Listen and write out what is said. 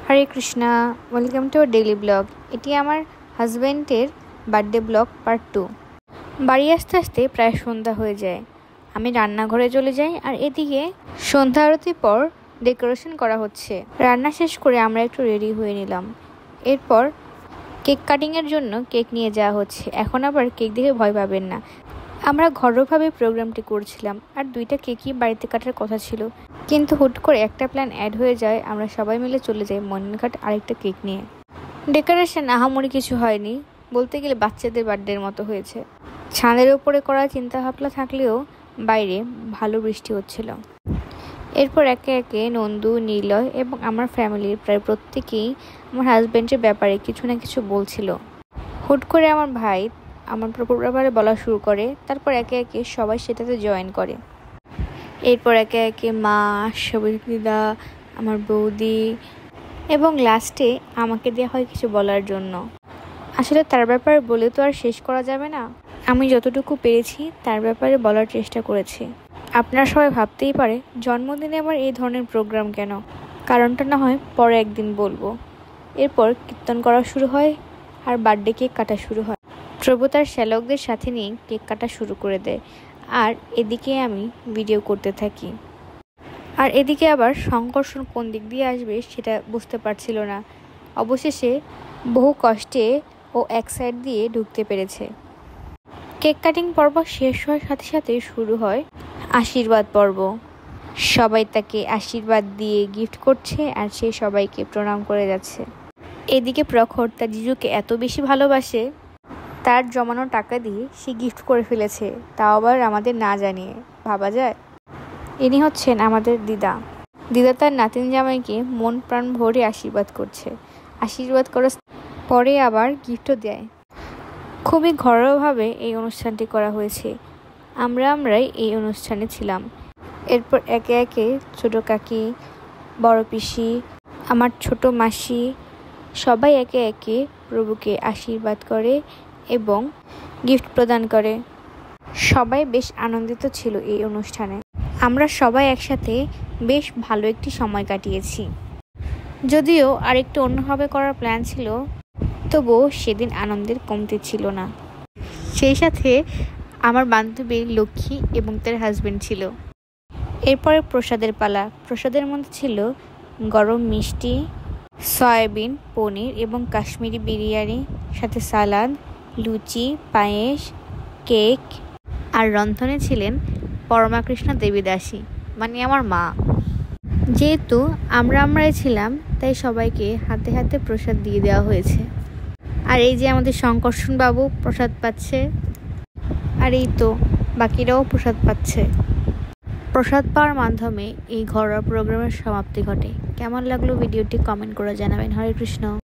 Hare Krishna, welcome to daily blog. এটি আমার হাজব্যান্ডের বার্থডে ব্লগ পার্ট 2। বাড়ি আসতে আসতে প্রায় সন্ধ্যা হয়ে যায়। আমি রান্নাঘরে চলে যাই, আর এদিকে সন্ধ্যা আরতির পর ডেকোরেশন করা হচ্ছে। রান্না শেষ করে আমরা একটু রেডি হয়ে নিলাম। এরপর কেক কাটিংয়ের জন্য কেক নিয়ে যাওয়া হচ্ছে। এখন আবার কেক দেখে ভয় পাবেন না, আমরা ঘরোয়াভাবে প্রোগ্রামটি করছিলাম, আর 2টা কেকই বাড়িতে কাটার কথা ছিল, কিন্তু হুট করে একটা প্ল্যান অ্যাড হয়ে যায়। আমরা সবাই মিলে চলে যাই মনিনঘাট আরেকটা কেক নিয়ে। ডেকোরেশন আহামরি কিছু হয়নি, বলতে গেলে বাচ্চাদের বার্থডের মতো হয়েছে। ছাদের উপরে করার চিন্তাভাবনা থাকলেও বাইরে ভালো বৃষ্টি হচ্ছিল। এরপর একে একে নন্দু, নিলয় এবং আমার ফ্যামিলির প্রায় প্রত্যেকেই আমার হাজব্যান্ডের ব্যাপারে কিছু না কিছু বলছিল। হুট করে আমার ভাই আমার ব্যাপারে বলা শুরু করে, তারপর একে একে সবাই সেটাতে জয়েন করে। এরপর একে একে মা, সবিতা, আমার বৌদি এবং লাস্টে আমাকে দেওয়া হয় কিছু বলার জন্য। আসলে তার ব্যাপারে বলে তো আর শেষ করা যাবে না। আমি যতটুকু পেরেছি তার ব্যাপারে বলার চেষ্টা করেছি। আপনারা সবাই ভাবতেই পারে জন্মদিনে আবার এই ধরনের প্রোগ্রাম কেন, কারণটা না হয় পরে একদিন বলবো। এরপর কীর্তন করা শুরু হয় আর বার্থডে কেক কাটা শুরু হয়। প্রভু তার শ্যালকদের সাথে নিয়ে কেক কাটা শুরু করে দেয়, আর এদিকে আমি ভিডিও করতে থাকি। আর এদিকে আবার সংকর্ষণ কোন দিক দিয়ে আসবে সেটা বুঝতে পারছিল না। অবশেষে বহু কষ্টে ও এক সাইড দিয়ে ঢুকতে পেরেছে। কেক কাটিং পর্ব শেষ হওয়ার সাথে সাথে শুরু হয় আশীর্বাদ পর্ব। সবাই তাকে আশীর্বাদ দিয়ে গিফট করছে, আর সে সবাইকে প্রণাম করে যাচ্ছে। এদিকে প্রখর তার জিজুকে এত বেশি ভালোবাসে, তার জমানো টাকা দিয়ে সে গিফট করে ফেলেছে, তাও আবার আমাদের না জানিয়ে। ভাবা যায়। ইনি হচ্ছেন আমাদের দিদা। দিদা তার নাতিন জামাইকে মন প্রাণ ভরে আশীর্বাদ করছে। আশীর্বাদ করার পরে আবার গিফটও দেয়। খুবই ঘরোয়াভাবে এই অনুষ্ঠানটি করা হয়েছে। আমরাই এই অনুষ্ঠানে ছিলাম। এরপর একে একে ছোটো কাকি, বড় পিসি, আমার ছোট মাসি সবাই একে একে প্রভুকে আশীর্বাদ করে এবং গিফট প্রদান করে। সবাই বেশ আনন্দিত ছিল এই অনুষ্ঠানে। আমরা সবাই একসাথে বেশ ভালো একটি সময় কাটিয়েছি। যদিও আরেকটু অন্যভাবে করার প্ল্যান ছিল, তবুও সেদিন আনন্দের কমতি ছিল না। সেই সাথে আমার বান্ধবী লক্ষ্মী এবং তার হাজবেন্ড ছিল। এরপরে প্রসাদের পালা। প্রসাদের মধ্যে ছিল গরম মিষ্টি, সয়াবিন, পনির এবং কাশ্মীরি বিরিয়ানি, সাথে সালাদ, লুচি, পায়েস, কেক, আর রন্ধনে ছিলেন পরমাকৃষ্ণ দেবীদাসী, মানে আমার মা। যেহেতু আমরাই ছিলাম, তাই সবাইকে হাতে হাতে প্রসাদ দিয়ে দেওয়া হয়েছে। আর এই যে আমাদের শঙ্কর্ষণ বাবু প্রসাদ পাচ্ছে, আর এই তো বাকিরাও প্রসাদ পাচ্ছে। প্রসাদ পাওয়ার মাধ্যমে এই ঘরোয়া প্রোগ্রামের সমাপ্তি ঘটে। কেমন লাগলো ভিডিওটি কমেন্ট করে জানাবেন। হরে কৃষ্ণ।